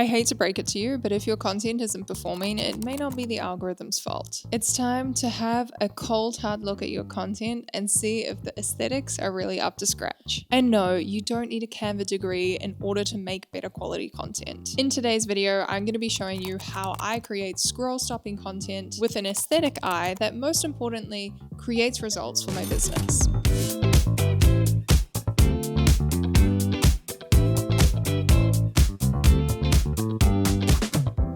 I hate to break it to you, but if your content isn't performing, it may not be the algorithm's fault. It's time to have a cold hard look at your content and see if the aesthetics are really up to scratch. And no, you don't need a Canva degree in order to make better quality content. In today's video, I'm going to be showing you how I create scroll stopping content with an aesthetic eye that most importantly creates results for my business.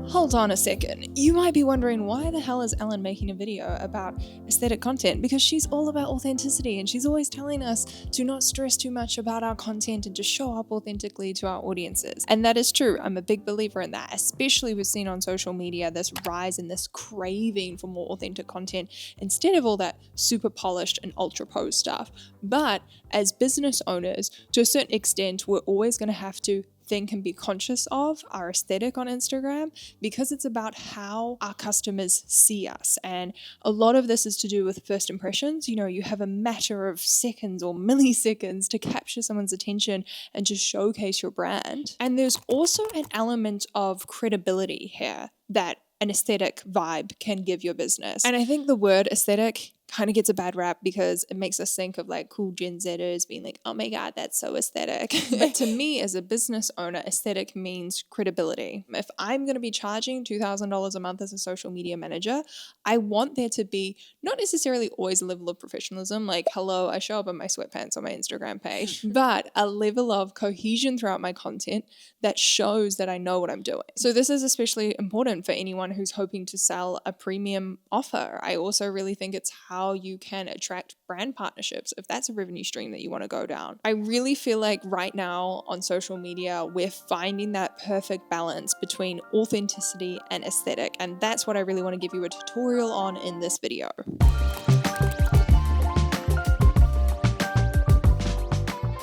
Hold on a second. You might be wondering, why the hell is Ellen making a video about aesthetic content? Because she's all about authenticity and she's always telling us to not stress too much about our content and just show up authentically to our audiences. And that is true. I'm a big believer in that, especially we've seen on social media this rise in this craving for more authentic content instead of all that super polished and ultra posed stuff. But as business owners, to a certain extent, we're always going to have to think and be conscious of our aesthetic on Instagram because it's about how our customers see us. And a lot of this is to do with first impressions. You know, you have a matter of seconds or milliseconds to capture someone's attention and to showcase your brand. And there's also an element of credibility here that an aesthetic vibe can give your business. And I think the word aesthetic kind of gets a bad rap because it makes us think of like cool Gen Zers being like, oh my God, that's so aesthetic. But to me as a business owner, aesthetic means credibility. If I'm going to be charging $2,000 a month as a social media manager, I want there to be not necessarily always a level of professionalism, like, hello, I show up in my sweatpants on my Instagram page, but a level of cohesion throughout my content that shows that I know what I'm doing. So this is especially important for anyone who's hoping to sell a premium offer. I also really think it's how you can attract brand partnerships if that's a revenue stream that you want to go down. I really feel like right now on social media, we're finding that perfect balance between authenticity and aesthetic. And that's what I really want to give you a tutorial on in this video.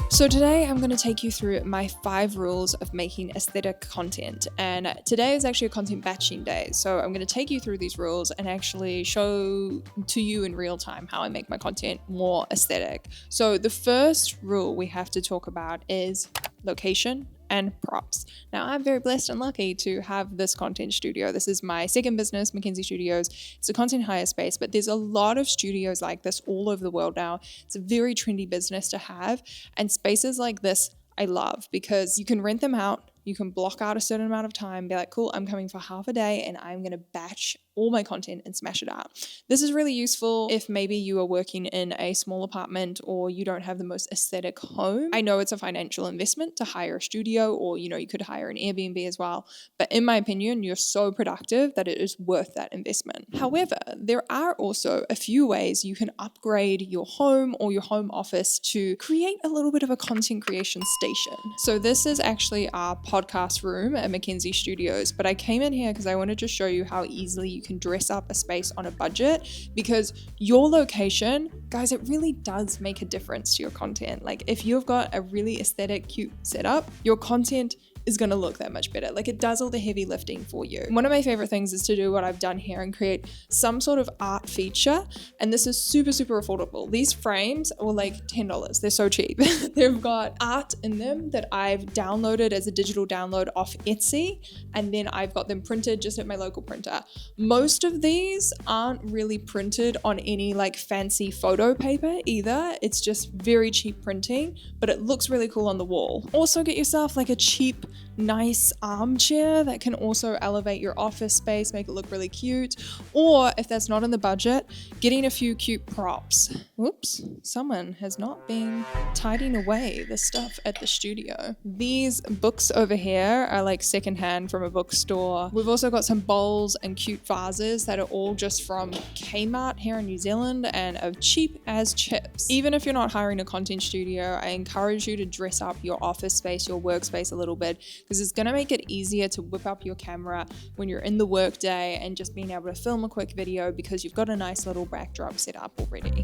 So today I'm going to take you through my 5 rules of making aesthetic content. And today is actually a content batching day. So I'm going to take you through these rules and actually show to you in real time how I make my content more aesthetic. So the first rule we have to talk about is location and props. Now, I'm very blessed and lucky to have this content studio. This is my second business, Mackenzie Studios. It's a content hire space, but there's a lot of studios like this all over the world now. It's a very trendy business to have. And spaces like this, I love because you can rent them out. You can block out a certain amount of time, be like, cool, I'm coming for half a day and I'm going to batch all my content and smash it out. This is really useful if maybe you are working in a small apartment or you don't have the most aesthetic home. I know it's a financial investment to hire a studio, or, you know, you could hire an Airbnb as well. But in my opinion, you're so productive that it is worth that investment. However, there are also a few ways you can upgrade your home or your home office to create a little bit of a content creation station. So this is actually our podcast room at Mackenzie Studios, but I came in here because I wanted to show you how easily you can dress up a space on a budget, because your location, guys, it really does make a difference to your content. Like if you've got a really aesthetic, cute setup, your content is going to look that much better. Like it does all the heavy lifting for you. One of my favorite things is to do what I've done here and create some sort of art feature. And this is super, super affordable. These frames are like $10. They're so cheap. They've got art in them that I've downloaded as a digital download off Etsy. And then I've got them printed just at my local printer. Most of these aren't really printed on any like fancy photo paper either. It's just very cheap printing, but it looks really cool on the wall. Also get yourself like a cheap, nice armchair that can also elevate your office space, make it look really cute. Or if that's not in the budget, getting a few cute props. Whoops, someone has not been tidying away the stuff at the studio. These books over here are like secondhand from a bookstore. We've also got some bowls and cute vases that are all just from Kmart here in New Zealand and are cheap as chips. Even if you're not hiring a content studio, I encourage you to dress up your office space, your workspace a little bit, because it's going to make it easier to whip up your camera when you're in the work day and just being able to film a quick video because you've got a nice little backdrop set up already.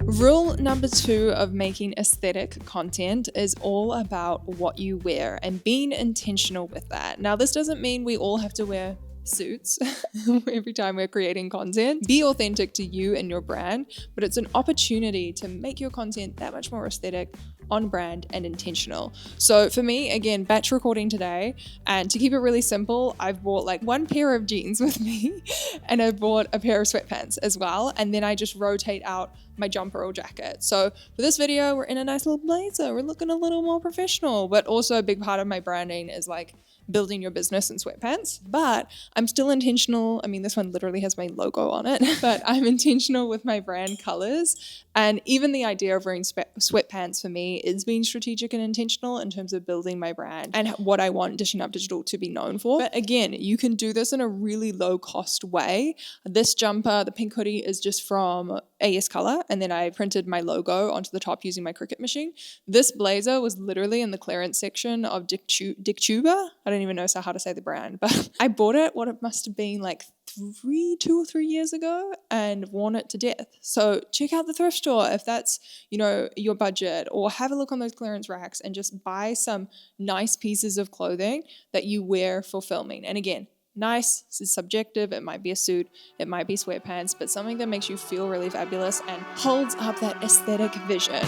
Rule number 2 of making aesthetic content is all about what you wear and being intentional with that. Now, this doesn't mean we all have to wear suits every time we're creating content. Be authentic to you and your brand, but it's an opportunity to make your content that much more aesthetic on brand, and intentional. So for me, again, batch recording today, and to keep it really simple, I've bought like one pair of jeans with me and I've bought a pair of sweatpants as well. And then I just rotate out my jumper or jacket. So for this video, we're in a nice little blazer. We're looking a little more professional, but also a big part of my branding is like building your business in sweatpants. But I'm still intentional. I mean, this one literally has my logo on it, but I'm intentional with my brand colors. And even the idea of wearing sweatpants for me is being strategic and intentional in terms of building my brand and what I want Dishing Up Digital to be known for. But again, you can do this in a really low cost way. This jumper, the pink hoodie, is just from AS Color, and then I printed my logo onto the top using my Cricut machine. This blazer was literally in the clearance section of Dick Tuber. I don't even know how to say the brand, but I bought it, what it must have been like 2 or 3 years ago, and worn it to death. So check out the thrift store if that's, your budget, or have a look on those clearance racks and just buy some nice pieces of clothing that you wear for filming. And again, nice is subjective. It might be a suit, it might be sweatpants, but something that makes you feel really fabulous and holds up that aesthetic vision.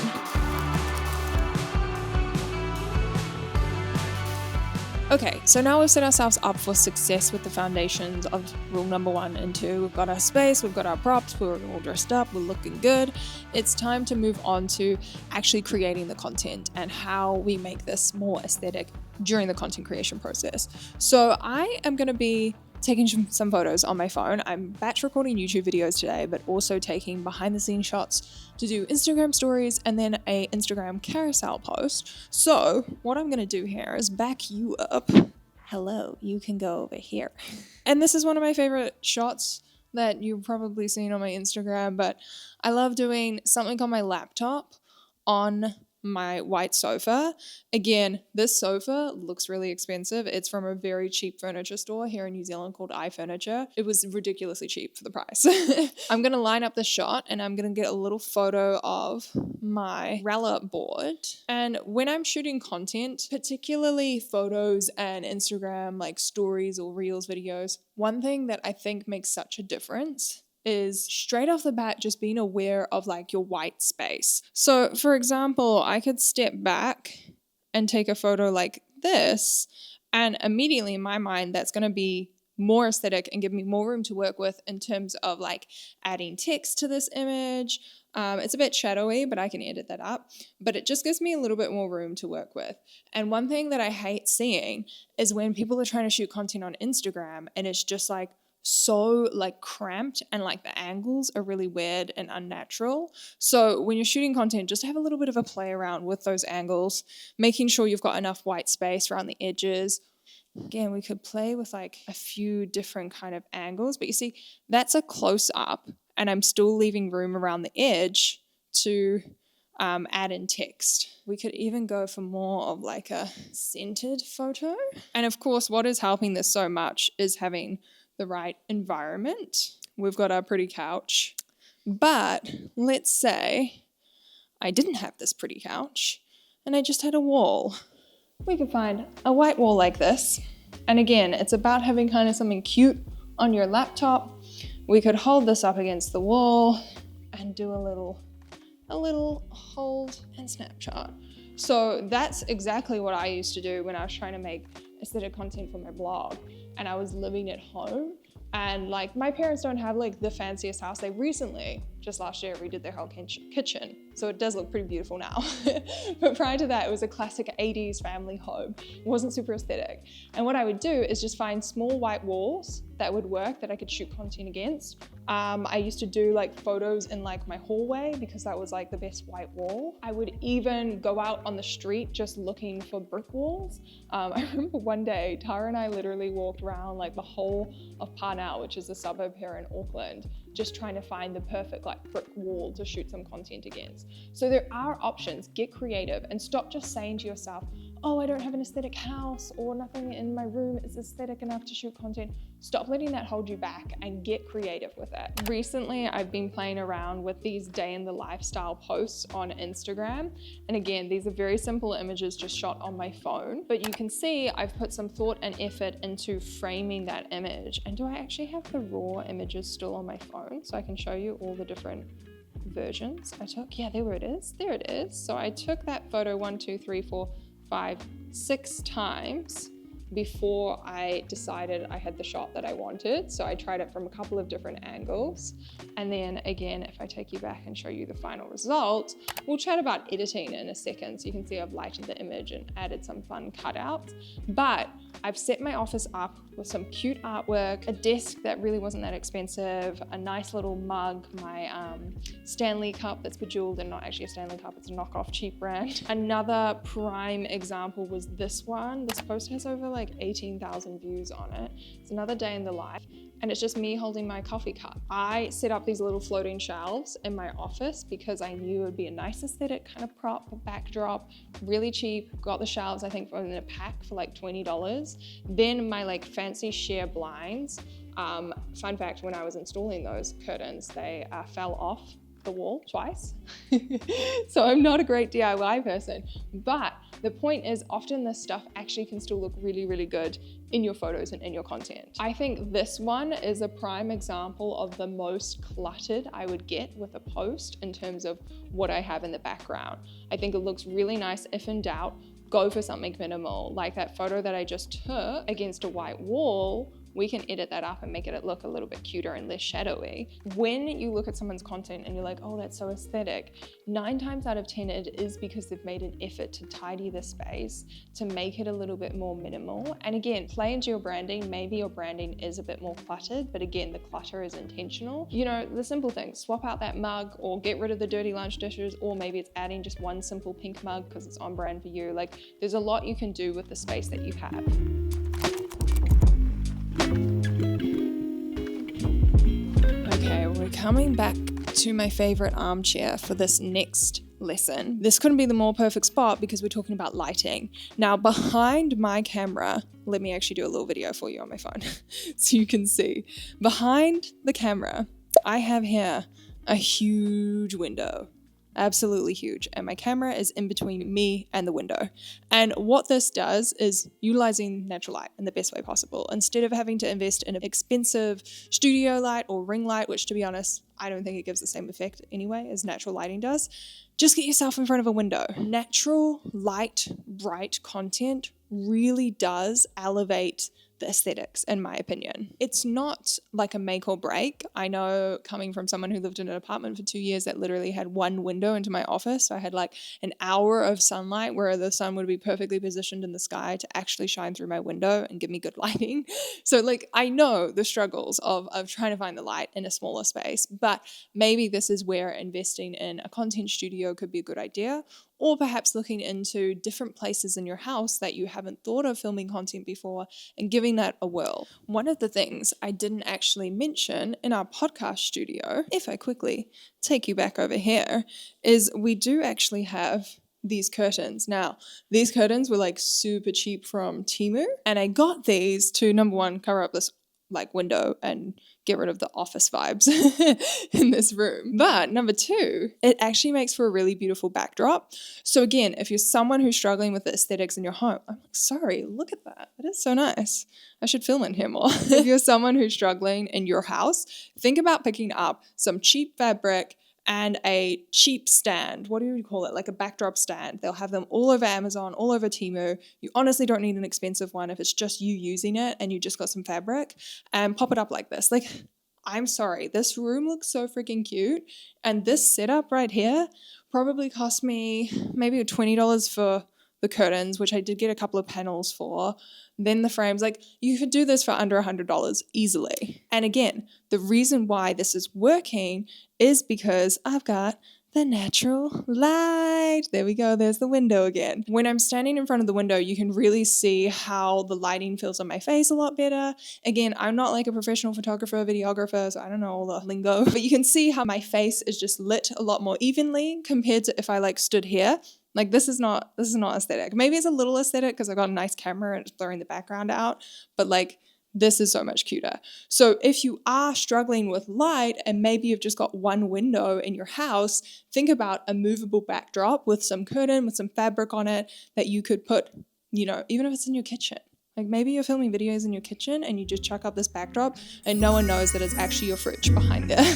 Okay, so now we've set ourselves up for success with the foundations of rule number 1 and 2. We've got our space, we've got our props, we're all dressed up, we're looking good. It's time to move on to actually creating the content and how we make this more aesthetic during the content creation process. So I am going to be taking some photos on my phone. I'm batch recording YouTube videos today, but also taking behind the scenes shots to do Instagram stories and then a Instagram carousel post. So what I'm going to do here is back you up. Hello, you can go over here. And this is one of my favorite shots that you've probably seen on my Instagram, but I love doing something on my laptop on my white sofa. Again, this sofa looks really expensive. It's from a very cheap furniture store here in New Zealand called iFurniture. It was ridiculously cheap for the price. I'm going to line up the shot and I'm going to get a little photo of my Rella board. And when I'm shooting content, particularly photos and Instagram like stories or reels videos, one thing that I think makes such a difference is straight off the bat just being aware of like your white space. So for example, I could step back and take a photo like this, and immediately in my mind that's going to be more aesthetic and give me more room to work with in terms of like adding text to this image. It's a bit shadowy, but I can edit that up. But it just gives me a little bit more room to work with. And one thing that I hate seeing is when people are trying to shoot content on Instagram and it's just like so like cramped and like the angles are really weird and unnatural. So when you're shooting content, just have a little bit of a play around with those angles, making sure you've got enough white space around the edges. Again, we could play with like a few different kind of angles, but you see, that's a close up and I'm still leaving room around the edge to add in text. We could even go for more of like a centered photo. And of course, what is helping this so much is having the right environment. We've got our pretty couch, but let's say I didn't have this pretty couch and I just had a wall. We could find a white wall like this. And again, it's about having kind of something cute on your laptop. We could hold this up against the wall and do a little hold and snapshot. So that's exactly what I used to do when I was trying to make aesthetic content for my blog and I was living at home. And like my parents don't have like the fanciest house. They recently, just last year, redid their whole kitchen. So it does look pretty beautiful now. But prior to that, it was a classic 80s family home. It wasn't super aesthetic. And what I would do is just find small white walls that would work that I could shoot content against. I used to do like photos in like my hallway because that was like the best white wall. I would even go out on the street just looking for brick walls. I remember one day, Tara and I literally walked around like the whole of Parnell, which is a suburb here in Auckland, just trying to find the perfect like brick wall to shoot some content against. So there are options. Get creative and stop just saying to yourself, oh, I don't have an aesthetic house or nothing in my room is aesthetic enough to shoot content. Stop letting that hold you back and get creative with it. Recently, I've been playing around with these day in the lifestyle posts on Instagram. And again, these are very simple images just shot on my phone, but you can see I've put some thought and effort into framing that image. And do I actually have the raw images still on my phone so I can show you all the different versions. There it is. So I took that photo 1, 2, 3, 4, 5, 6 times before I decided I had the shot that I wanted. So I tried it from a couple of different angles. And then again, if I take you back and show you the final result, we'll chat about editing in a second. So you can see I've lightened the image and added some fun cutouts. But I've set my office up with some cute artwork, a desk that really wasn't that expensive, a nice little mug, my Stanley cup that's bejeweled and not actually a Stanley cup, it's a knockoff cheap brand. Another prime example was this one. This post has over like 18,000 views on it. It's another day in the life. And it's just me holding my coffee cup. I set up these little floating shelves in my office because I knew it would be a nice aesthetic kind of prop, backdrop, really cheap. Got the shelves, I think, in a pack for like $20. Then my like fancy sheer blinds. Fun fact, when I was installing those curtains, they fell off the wall twice. So I'm not a great DIY person, but the point is often this stuff actually can still look really, really good in your photos and in your content. I think this one is a prime example of the most cluttered I would get with a post in terms of what I have in the background. I think it looks really nice. If in doubt, go for something minimal, like that photo that I just took against a white wall. We can edit that up and make it look a little bit cuter and less shadowy. When you look at someone's content and you're like, oh, that's so aesthetic, 9 times out of 10, it is because they've made an effort to tidy the space, to make it a little bit more minimal. And again, play into your branding. Maybe your branding is a bit more cluttered, but again, the clutter is intentional. You know, the simple things, swap out that mug or get rid of the dirty lunch dishes, or maybe it's adding just one simple pink mug because it's on brand for you. Like, there's a lot you can do with the space that you have. Okay, we're coming back to my favorite armchair for this next lesson. This couldn't be the more perfect spot because we're talking about lighting. Now, behind my camera, let me actually do a little video for you on my phone so you can see. Behind the camera, I have here a huge window. Absolutely huge. And my camera is in between me and the window. And what this does is utilizing natural light in the best way possible. Instead of having to invest in an expensive studio light or ring light, which to be honest, I don't think it gives the same effect anyway as natural lighting does, just get yourself in front of a window. Natural light, bright content really does elevate the aesthetics, in my opinion. It's not like a make or break. I know, coming from someone who lived in an apartment for 2 years that literally had one window into my office, so I had like an hour of sunlight where the sun would be perfectly positioned in the sky to actually shine through my window and give me good lighting. So like, I know the struggles of trying to find the light in a smaller space, but maybe this is where investing in a content studio could be a good idea, or perhaps looking into different places in your house that you haven't thought of filming content before and giving that a whirl. One of the things I didn't actually mention in our podcast studio, if I quickly take you back over here, is we do actually have these curtains. Now, these curtains were like super cheap from Temu, and I got these to, number one, cover up this like window and get rid of the office vibes in this room. But number two, it actually makes for a really beautiful backdrop. So again, if you're someone who's struggling with the aesthetics in your home, I'm like, sorry, look at that. That is so nice. I should film in here more. If you're someone who's struggling in your house, think about picking up some cheap fabric and a cheap stand. What do you call it? Like a backdrop stand. They'll have them all over Amazon, all over Temu. You honestly don't need an expensive one if it's just you using it and you just got some fabric, and pop it up like this. Like, I'm sorry, this room looks so freaking cute. And this setup right here probably cost me maybe $20 for the curtains, which I did get a couple of panels for. Then the frames, like, you could do this for under $100 easily. And again, the reason why this is working is because I've got the natural light. There we go. There's the window again. When I'm standing in front of the window, you can really see how the lighting feels on my face a lot better. Again, I'm not like a professional photographer, videographer, so I don't know all the lingo, but you can see how my face is just lit a lot more evenly compared to if I like stood here. Like, this is not aesthetic. Maybe it's a little aesthetic because I've got a nice camera and it's blurring the background out, but like, this is so much cuter. So if you are struggling with light and maybe you've just got one window in your house, think about a movable backdrop with some curtain, with some fabric on it that you could put, you know, even if it's in your kitchen. Like, maybe you're filming videos in your kitchen and you just chuck up this backdrop and no one knows that it's actually your fridge behind there.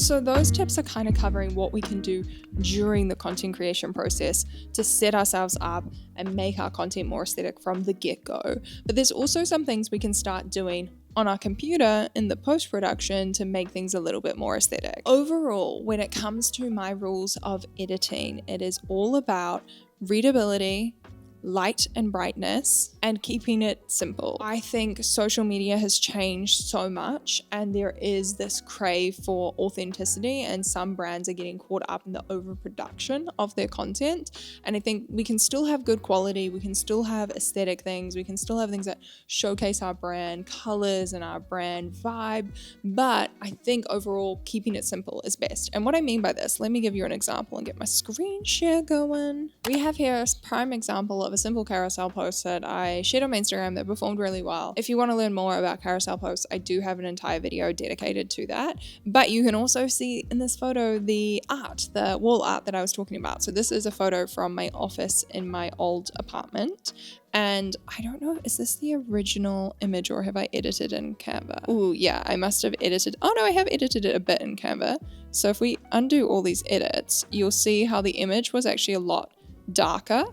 So those tips are kind of covering what we can do during the content creation process to set ourselves up and make our content more aesthetic from the get-go. But there's also some things we can start doing on our computer in the post-production to make things a little bit more aesthetic. Overall, when it comes to my rules of editing, it is all about readability, light and brightness, and keeping it simple. I think social media has changed so much, and there is this crave for authenticity, and some brands are getting caught up in the overproduction of their content. And I think we can still have good quality, we can still have aesthetic things, we can still have things that showcase our brand colors and our brand vibe, but I think overall keeping it simple is best. And what I mean by this, let me give you an example and get my screen share going. We have here a prime example of a simple carousel post that I shared on my Instagram that performed really well. If you want to learn more about carousel posts, I do have an entire video dedicated to that. But you can also see in this photo the art, the wall art that I was talking about. So this is a photo from my office in my old apartment. And I don't know, is this the original image or have I edited in Canva? Oh yeah, I must have edited. Oh no, I have edited it a bit in Canva. So if we undo all these edits, you'll see how the image was actually a lot darker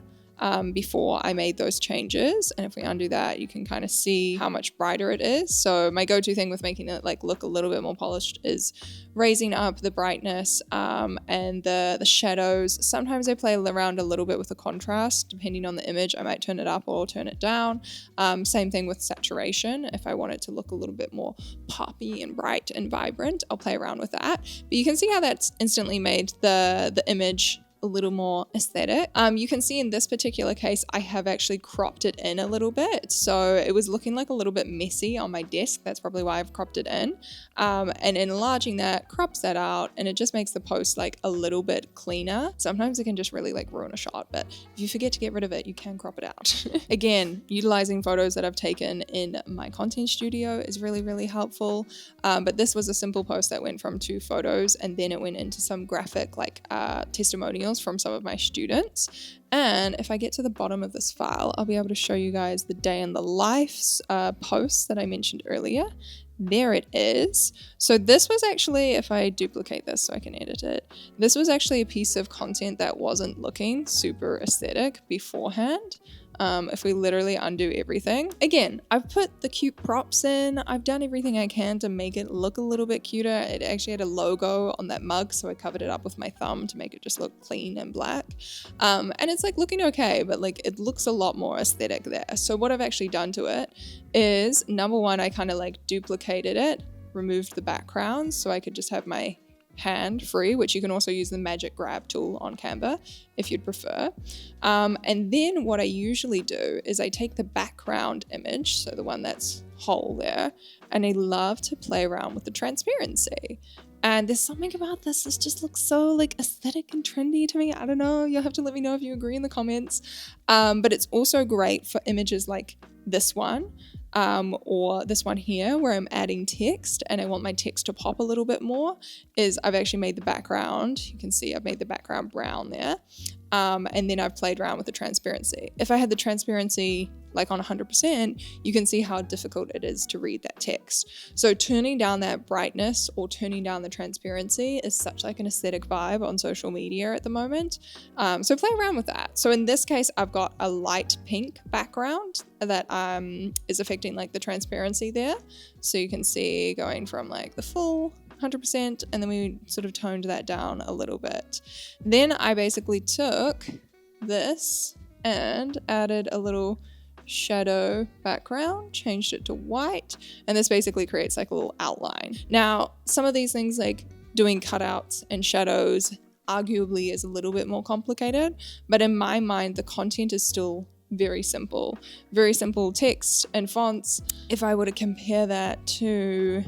before I made those changes. And if we undo that, you can kind of see how much brighter it is. So my go-to thing with making it like look a little bit more polished is raising up the brightness and the shadows. Sometimes I play around a little bit with the contrast. Depending on the image, I might turn it up or turn it down. Same thing with saturation. If I want it to look a little bit more poppy and bright and vibrant, I'll play around with that. But you can see how that's instantly made the image a little more aesthetic. You can see in this particular case, I have actually cropped it in a little bit. So it was looking like a little bit messy on my desk. That's probably why I've cropped it in. And enlarging that crops that out, and it just makes the post like a little bit cleaner. Sometimes it can just really like ruin a shot, but if you forget to get rid of it, you can crop it out. Again, utilizing photos that I've taken in my content studio is really, really helpful. But this was a simple post that went from 2 photos, and then it went into some graphic like testimonials from some of my students. And if I get to the bottom of this file, I'll be able to show you guys the day in the life posts that I mentioned earlier. There it is. So this was actually, if I duplicate this so I can edit it, this was actually a piece of content that wasn't looking super aesthetic beforehand. If we literally undo everything. Again, I've put the cute props in. I've done everything I can to make it look a little bit cuter. It actually had a logo on that mug, so I covered it up with my thumb to make it just look clean and black. And it's like looking okay, but like it looks a lot more aesthetic there. So what I've actually done to it is, number one, I kind of like duplicated it, removed the background so I could just have my hand free, which you can also use the magic grab tool on Canva if you'd prefer. And then what I usually do is I take the background image, so the one that's whole there, and I love to play around with the transparency. And there's something about this just looks so like aesthetic and trendy to me. I don't know, you'll have to let me know if you agree in the comments. But it's also great for images like this one. Or this one here where I'm adding text and I want my text to pop a little bit more, is I've actually made the background, you can see I've made the background brown there, and then I've played around with the transparency. If I had the transparency like on 100%, you can see how difficult it is to read that text. So turning down that brightness or turning down the transparency is such like an aesthetic vibe on social media at the moment. So play around with that. So in this case, I've got a light pink background that is affecting like the transparency there. So you can see going from like the full 100%, and then we sort of toned that down a little bit. Then I basically took this and added a little shadow background, changed it to white, and this basically creates like a little outline. Now, some of these things like doing cutouts and shadows arguably is a little bit more complicated, but in my mind, the content is still very simple text and fonts. If I were to compare that to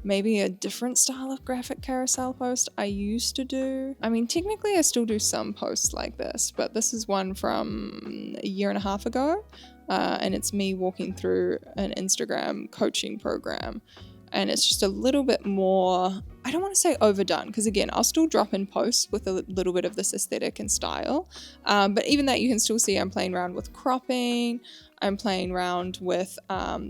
maybe a different style of graphic carousel post I used to do. I mean, technically I still do some posts like this, but this is one from a year and a half ago. And it's me walking through an Instagram coaching program. And it's just a little bit more, I don't want to say overdone, because again, I'll still drop in posts with a little bit of this aesthetic and style. But even that, you can still see I'm playing around with cropping. I'm playing around with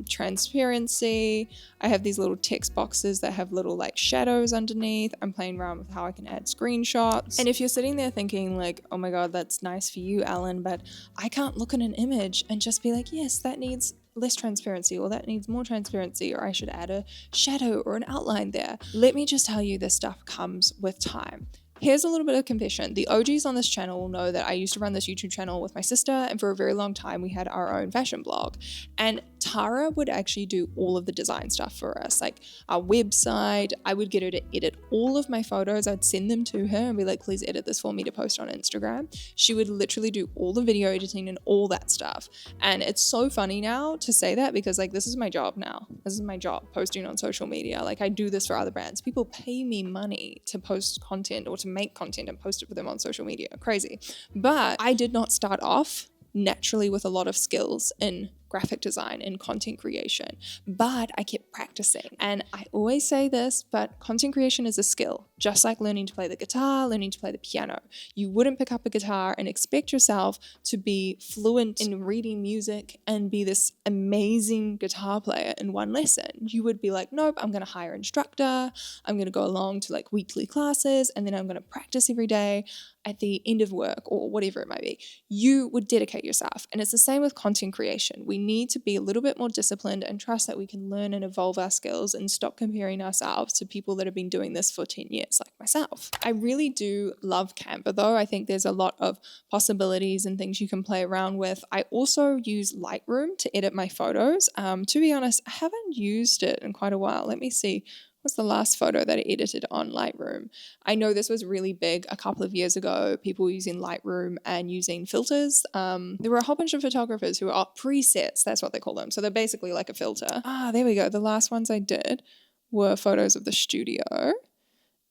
transparency. I have these little text boxes that have little like shadows underneath. I'm playing around with how I can add screenshots. And if you're sitting there thinking like, oh my God, that's nice for you, Alan, but I can't look at an image and just be like, yes, that needs less transparency, or that needs more transparency, or I should add a shadow or an outline there. Let me just tell you, this stuff comes with time. Here's a little bit of confession. The OGs on this channel will know that I used to run this YouTube channel with my sister, and for a very long time we had our own fashion blog. And Tara would actually do all of the design stuff for us, like our website. I would get her to edit all of my photos. I'd send them to her and be like, please edit this for me to post on Instagram. She would literally do all the video editing and all that stuff. And it's so funny now to say that, because like this is my job now. This is my job, posting on social media. Like I do this for other brands. People pay me money to post content or to make content and post it for them on social media. Crazy. But I did not start off naturally with a lot of skills in graphic design and content creation, but I kept practicing. And I always say this, but content creation is a skill, just like learning to play the guitar, learning to play the piano. You wouldn't pick up a guitar and expect yourself to be fluent in reading music and be this amazing guitar player in one lesson. You would be like, nope, I'm going to hire an instructor. I'm going to go along to like weekly classes, and then I'm going to practice every day at the end of work or whatever it might be. You would dedicate yourself. And it's the same with content creation. We need to be a little bit more disciplined and trust that we can learn and evolve our skills and stop comparing ourselves to people that have been doing this for 10 years, like myself. I really do love Canva though. I think there's a lot of possibilities and things you can play around with. I also use Lightroom to edit my photos. To be honest, I haven't used it in quite a while. Let me see. What's the last photo that I edited on Lightroom? I know this was really big a couple of years ago, people using Lightroom and using filters. There were a whole bunch of photographers who are presets, that's what they call them. So they're basically like a filter. There we go. The last ones I did were photos of the studio.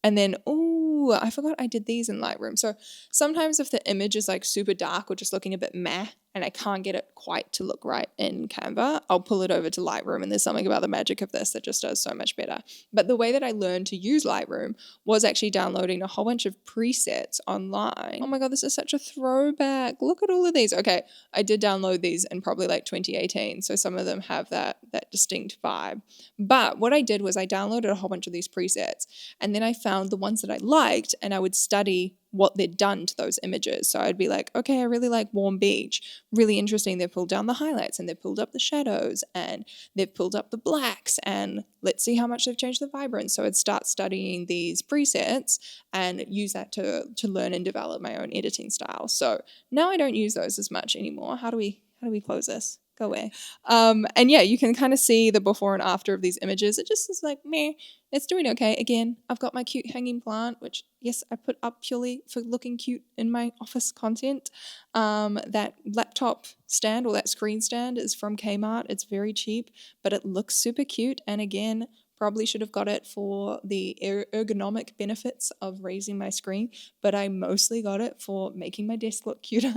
And then, I forgot I did these in Lightroom. So sometimes if the image is like super dark or just looking a bit meh, and I can't get it quite to look right in Canva, I'll pull it over to Lightroom, and there's something about the magic of this that just does so much better. But the way that I learned to use Lightroom was actually downloading a whole bunch of presets online. Oh my God, this is such a throwback. Look at all of these. Okay, I did download these in probably like 2018, so some of them have that distinct vibe. But what I did was I downloaded a whole bunch of these presets, and then I found the ones that I liked, and I would study what they'd done to those images. So I'd be like, okay, I really like warm beach. Really interesting. They've pulled down the highlights and they've pulled up the shadows and they've pulled up the blacks, and let's see how much they've changed the vibrance. So I'd start studying these presets and use that to learn and develop my own editing style. So now I don't use those as much anymore. How do we close this? Go away. And yeah, you can kind of see the before and after of these images. It just is like, meh, it's doing okay. Again, I've got my cute hanging plant, which yes, I put up purely for looking cute in my office content. That laptop stand or that screen stand is from Kmart. It's very cheap, but it looks super cute. And again, probably should have got it for the ergonomic benefits of raising my screen, but I mostly got it for making my desk look cuter.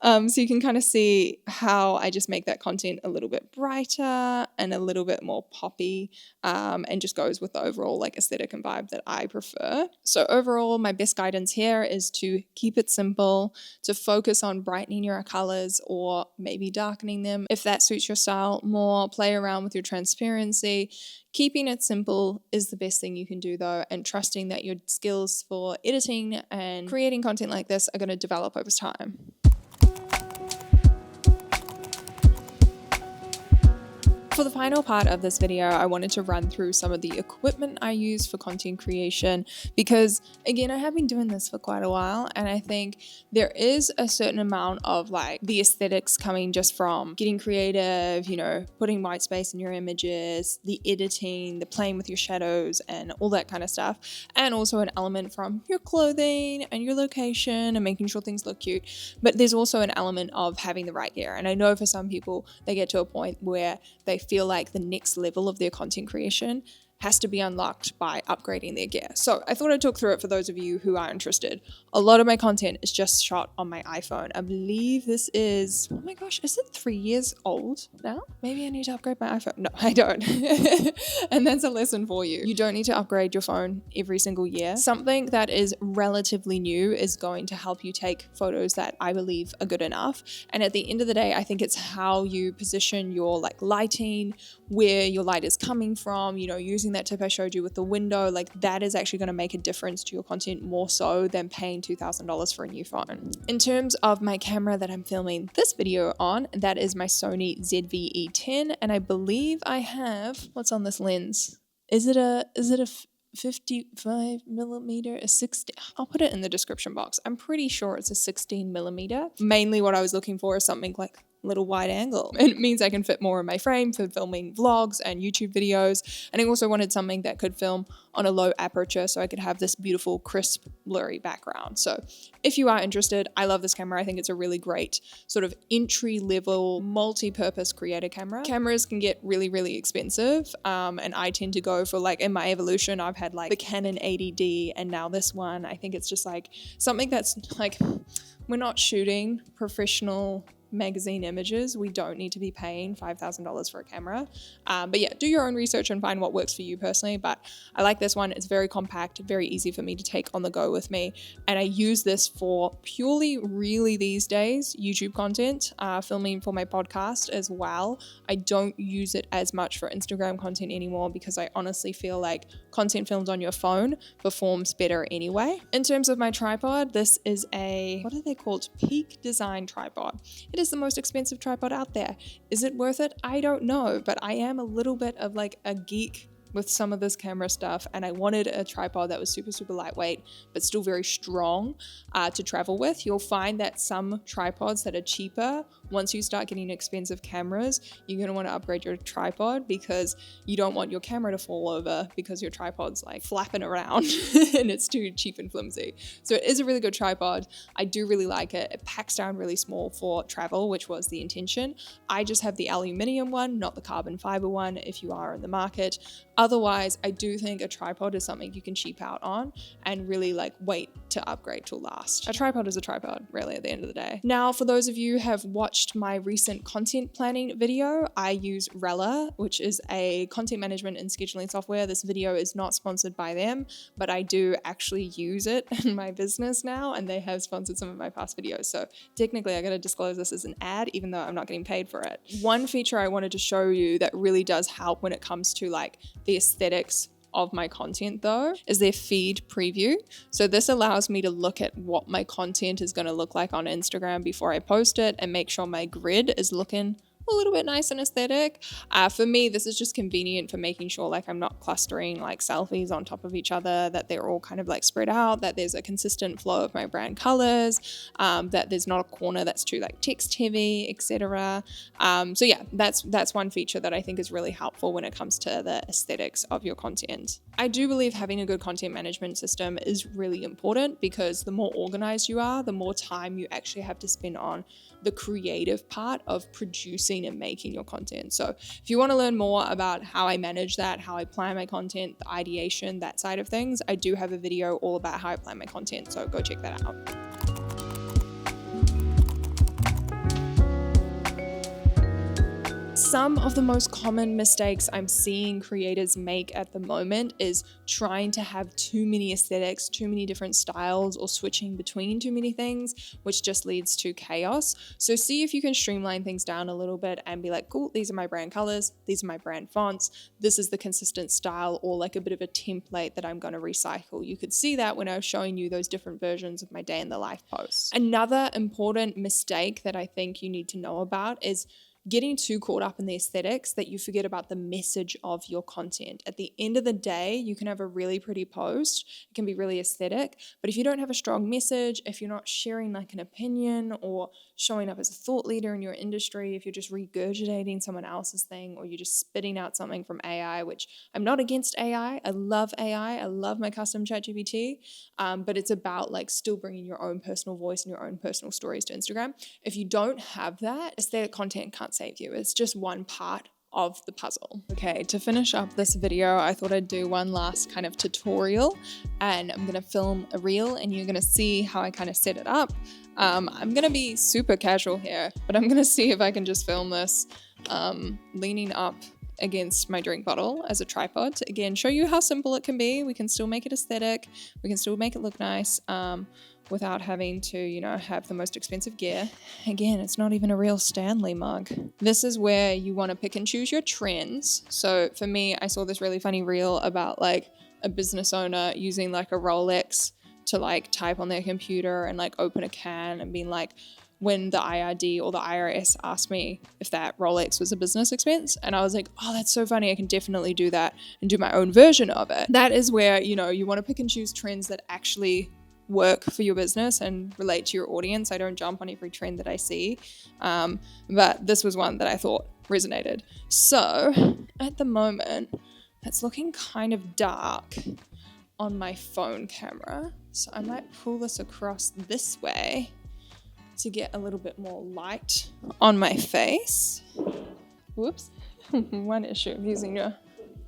So you can kind of see how I just make that content a little bit brighter and a little bit more poppy, and just goes with the overall like aesthetic and vibe that I prefer. So overall, my best guidance here is to keep it simple, to focus on brightening your colors or maybe darkening them if that suits your style more. Play around with your transparency. Keeping it simple is the best thing you can do though, and trusting that your skills for editing and creating content like this are going to develop over time. For the final part of this video, I wanted to run through some of the equipment I use for content creation, because again, I have been doing this for quite a while, and I think there is a certain amount of like the aesthetics coming just from getting creative, putting white space in your images, the editing, the playing with your shadows and all that kind of stuff, and also an element from your clothing and your location and making sure things look cute. But there's also an element of having the right gear, and I know for some people they get to a point where they feel like the next level of their content creation has to be unlocked by upgrading their gear. So I thought I'd talk through it for those of you who are interested. A lot of my content is just shot on my iPhone. I believe this is, oh my gosh, is it 3 years old now? Maybe I need to upgrade my iPhone. No, I don't. And that's a lesson for you. You don't need to upgrade your phone every single year. Something that is relatively new is going to help you take photos that I believe are good enough. And at the end of the day, I think it's how you position your like lighting, where your light is coming from, you know, using that tip I showed you with the window, like that is actually going to make a difference to your content more so than paying $2,000 for a new phone. In terms of my camera that I'm filming this video on, that is my Sony ZV-E10, and I believe I have, what's on this lens? Is it a 55 millimeter, a 16? I'll put it in the description box. I'm pretty sure it's a 16 millimeter. Mainly what I was looking for is something like little wide angle, and it means I can fit more in my frame for filming vlogs and YouTube videos. And I also wanted something that could film on a low aperture so I could have this beautiful crisp blurry background. So if you are interested, I love this camera. I think it's a really great sort of entry level multi-purpose creator camera. Cameras can get really expensive, and I tend to go for, like, in my evolution I've had like the Canon 80D and now this one. I think it's just like something that's like, we're not shooting professional magazine images. We don't need to be paying $5,000 for a camera. But yeah, do your own research and find what works for you personally. But I like this one. It's very compact, very easy for me to take on the go with me. And I use this for purely, really these days, YouTube content, filming for my podcast as well. I don't use it as much for Instagram content anymore because I honestly feel like content filmed on your phone performs better anyway. In terms of my tripod, this is a, what are they called? Peak Design tripod. It is the most expensive tripod out there. Is it worth it? I don't know, but I am a little bit of like a geek with some of this camera stuff, and I wanted a tripod that was super lightweight but still very strong to travel with. You'll find that some tripods that are cheaper, once you start getting expensive cameras, you're going to want to upgrade your tripod because you don't want your camera to fall over because your tripod's like flapping around and it's too cheap and flimsy. So it is a really good tripod. I do really like it. It packs down really small for travel, which was the intention. I just have the aluminium one, not the carbon fiber one, if you are in the market. Otherwise, I do think a tripod is something you can cheap out on and really like wait to upgrade to last. A tripod is a tripod, really, at the end of the day. Now, for those of you who have watched my recent content planning video, I use Rella, which is a content management and scheduling software. This video is not sponsored by them, but I do actually use it in my business now, and they have sponsored some of my past videos. So technically, I gotta disclose this as an ad, even though I'm not getting paid for it. One feature I wanted to show you that really does help when it comes to like the aesthetics of my content though is their feed preview. So this allows me to look at what my content is going to look like on Instagram before I post it and make sure my grid is looking a little bit nice and aesthetic. For me, this is just convenient for making sure like I'm not clustering like selfies on top of each other, that they're all kind of like spread out, that there's a consistent flow of my brand colors, that there's not a corner that's too like text heavy, etc. So yeah, that's one feature that I think is really helpful when it comes to the aesthetics of your content. I do believe having a good content management system is really important because the more organized you are, the more time you actually have to spend on the creative part of producing and making your content. So if you want to learn more about how I manage that, how I plan my content, the ideation, that side of things, I do have a video all about how I plan my content. So go check that out. Some of the most common mistakes I'm seeing creators make at the moment is trying to have too many aesthetics, too many different styles, or switching between too many things, which just leads to chaos. So see if you can streamline things down a little bit and be like, cool, these are my brand colors, these are my brand fonts, this is the consistent style, or like a bit of a template that I'm going to recycle. You could see that when I was showing you those different versions of my day in the life posts. Another important mistake that I think you need to know about is getting too caught up in the aesthetics that you forget about the message of your content. At the end of the day, you can have a really pretty post, it can be really aesthetic, but if you don't have a strong message, if you're not sharing like an opinion or showing up as a thought leader in your industry, if you're just regurgitating someone else's thing or you're just spitting out something from AI, which I'm not against AI, I love AI, I love my custom ChatGPT, but it's about like still bringing your own personal voice and your own personal stories to Instagram. If you don't have that, aesthetic content can't save you. It's just one part of the puzzle. Okay, to finish up this video, I thought I'd do one last kind of tutorial, and I'm gonna film a reel and you're gonna see how I kind of set it up. I'm gonna be super casual here, but I'm gonna see if I can just film this leaning up against my drink bottle as a tripod to again show you how simple it can be. We can still make it aesthetic, we can still make it look nice without having to, you know, have the most expensive gear. Again, it's not even a real Stanley mug. This is where you want to pick and choose your trends. So for me, I saw this really funny reel about like a business owner using like a Rolex to like type on their computer and like open a can and being like, when the IRD or the IRS asked me if that Rolex was a business expense. And I was like, oh, that's so funny. I can definitely do that and do my own version of it. That is where, you know, you want to pick and choose trends that actually work for your business and relate to your audience. I don't jump on every trend that I see, but this was one that I thought resonated. So at the moment, it's looking kind of dark on my phone camera. So I might pull this across this way to get a little bit more light on my face. Whoops. One issue of using your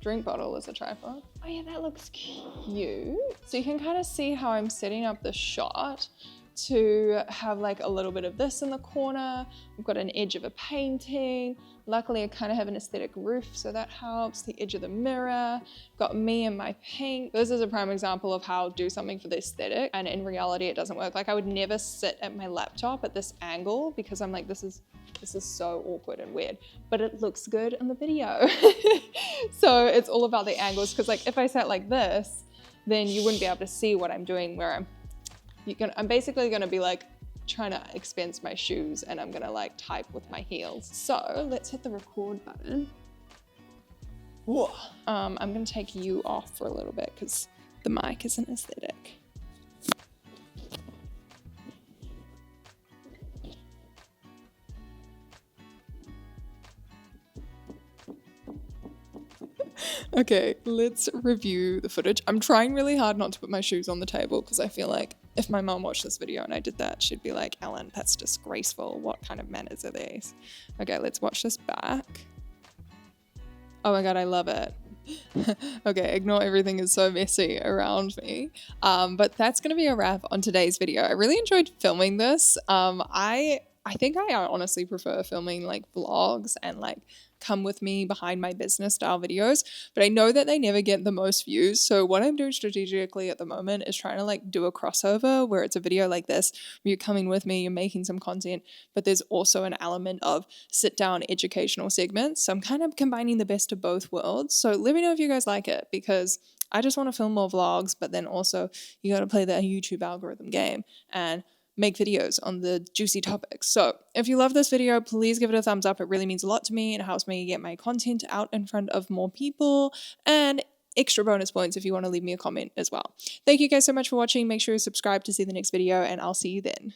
drink bottle as a tripod. Oh yeah, that looks cute. So you can kind of see how I'm setting up the shot to have like a little bit of this in the corner. I've got an edge of a painting. Luckily, I kind of have an aesthetic roof, so that helps. The edge of the mirror, got me and my paint. This is a prime example of how do something for the aesthetic, and in reality, it doesn't work. Like I would never sit at my laptop at this angle because I'm like, this is so awkward and weird, but it looks good in the video. So it's all about the angles, because like if I sat like this, then you wouldn't be able to see what I'm doing, where I'm basically gonna be like trying to expense my shoes and I'm gonna like type with my heels. So let's hit the record button. Whoa. I'm gonna take you off for a little bit because the mic isn't aesthetic. Okay, let's review the footage. I'm trying really hard not to put my shoes on the table because I feel like if my mom watched this video and I did that, she'd be like, Ellen, that's disgraceful. What kind of manners are these? Okay, let's watch this back. Oh my God, I love it. Okay, ignore everything is so messy around me. But that's going to be a wrap on today's video. I really enjoyed filming this. I think I honestly prefer filming like vlogs and like come with me behind my business style videos, but I know that they never get the most views. So what I'm doing strategically at the moment is trying to like do a crossover where it's a video like this, where you're coming with me, you're making some content, but there's also an element of sit down educational segments. So I'm kind of combining the best of both worlds. So let me know if you guys like it, because I just want to film more vlogs, but then also you got to play the YouTube algorithm game and make videos on the juicy topics. So if you love this video, please give it a thumbs up. It really means a lot to me and it helps me get my content out in front of more people, and extra bonus points if you want to leave me a comment as well. Thank you guys so much for watching. Make sure you subscribe to see the next video, and I'll see you then.